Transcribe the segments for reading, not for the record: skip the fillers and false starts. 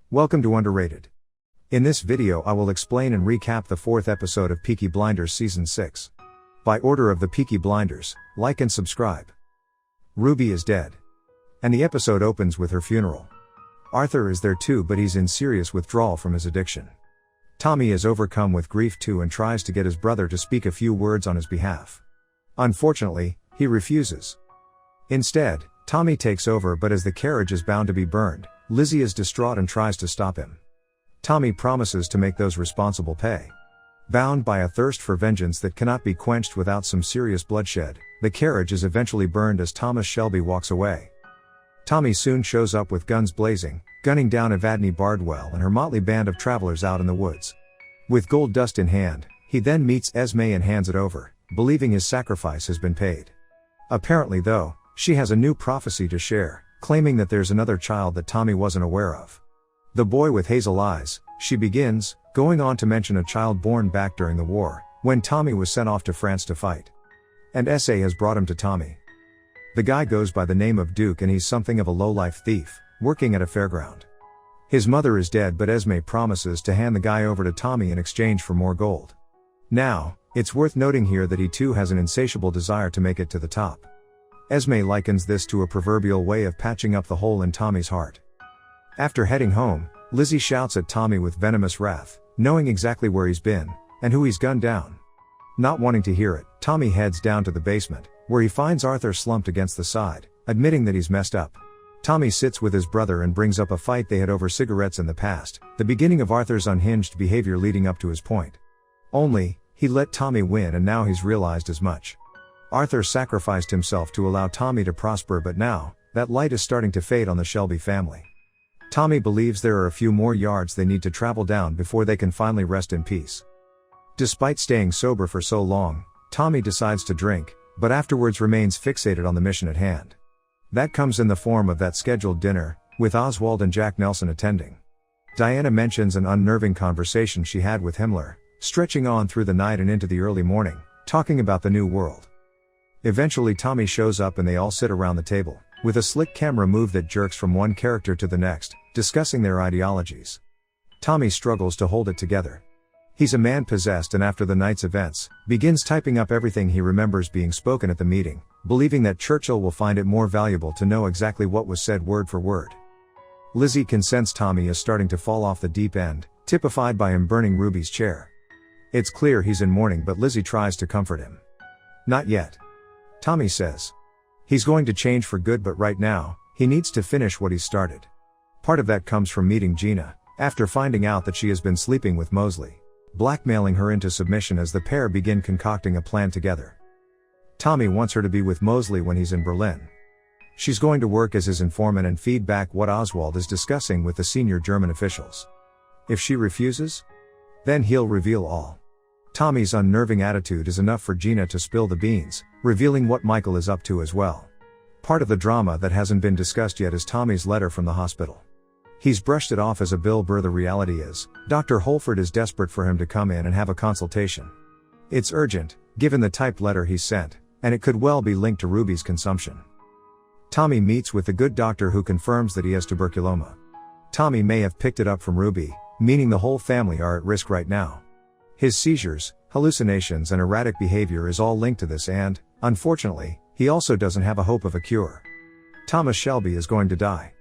Welcome to Underrated. In this video I will explain and recap the 4th episode of Peaky Blinders Season 6. By order of the Peaky Blinders, like and subscribe. Ruby is dead. And the episode opens with her funeral. Arthur is there too, but he's in serious withdrawal from his addiction. Tommy is overcome with grief too and tries to get his brother to speak a few words on his behalf. Unfortunately, he refuses. Instead, Tommy takes over, but as the carriage is bound to be burned, Lizzie is distraught and tries to stop him. Tommy promises to make those responsible pay. Bound by a thirst for vengeance that cannot be quenched without some serious bloodshed, the carriage is eventually burned as Thomas Shelby walks away. Tommy soon shows up with guns blazing, gunning down Evadne Bardwell and her motley band of travelers out in the woods. With gold dust in hand, he then meets Esme and hands it over, believing his sacrifice has been paid. Apparently though, she has a new prophecy to share, claiming that there's another child that Tommy wasn't aware of. The boy with hazel eyes, she begins, going on to mention a child born back during the war, when Tommy was sent off to France to fight. And SA has brought him to Tommy. The guy goes by the name of Duke and he's something of a low-life thief, working at a fairground. His mother is dead, but Esme promises to hand the guy over to Tommy in exchange for more gold. Now, it's worth noting here that he too has an insatiable desire to make it to the top. Esme likens this to a proverbial way of patching up the hole in Tommy's heart. After heading home, Lizzie shouts at Tommy with venomous wrath, knowing exactly where he's been, and who he's gunned down. Not wanting to hear it, Tommy heads down to the basement, where he finds Arthur slumped against the side, admitting that he's messed up. Tommy sits with his brother and brings up a fight they had over cigarettes in the past, the beginning of Arthur's unhinged behavior leading up to his point. Only, he let Tommy win and now he's realized as much. Arthur sacrificed himself to allow Tommy to prosper, but now, that light is starting to fade on the Shelby family. Tommy believes there are a few more yards they need to travel down before they can finally rest in peace. Despite staying sober for so long, Tommy decides to drink, but afterwards remains fixated on the mission at hand. That comes in the form of that scheduled dinner, with Oswald and Jack Nelson attending. Diana mentions an unnerving conversation she had with Himmler, stretching on through the night and into the early morning, talking about the new world. Eventually Tommy shows up and they all sit around the table, with a slick camera move that jerks from one character to the next, discussing their ideologies. Tommy struggles to hold it together. He's a man possessed and after the night's events, begins typing up everything he remembers being spoken at the meeting, believing that Churchill will find it more valuable to know exactly what was said word for word. Lizzie can sense Tommy is starting to fall off the deep end, typified by him burning Ruby's chair. It's clear he's in mourning, but Lizzie tries to comfort him. Not yet. Tommy says. He's going to change for good, but right now, he needs to finish what he's started. Part of that comes from meeting Gina, after finding out that she has been sleeping with Mosley, blackmailing her into submission as the pair begin concocting a plan together. Tommy wants her to be with Mosley when he's in Berlin. She's going to work as his informant and feed back what Oswald is discussing with the senior German officials. If she refuses, then he'll reveal all. Tommy's unnerving attitude is enough for Gina to spill the beans, revealing what Michael is up to as well. Part of the drama that hasn't been discussed yet is Tommy's letter from the hospital. He's brushed it off as a Bill Burr. The reality is, Dr. Holford is desperate for him to come in and have a consultation. It's urgent, given the typed letter he sent, and it could well be linked to Ruby's consumption. Tommy meets with the good doctor who confirms that he has tuberculoma. Tommy may have picked it up from Ruby, meaning the whole family are at risk right now. His seizures, hallucinations and erratic behavior is all linked to this and, unfortunately, he also doesn't have a hope of a cure. Thomas Shelby is going to die.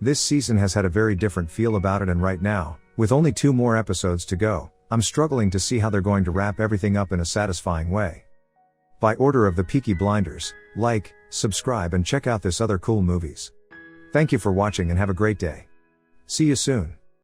This season has had a very different feel about it, and right now, with only 2 more episodes to go, I'm struggling to see how they're going to wrap everything up in a satisfying way. By order of the Peaky Blinders, like, subscribe and check out this other cool movies. Thank you for watching and have a great day. See you soon.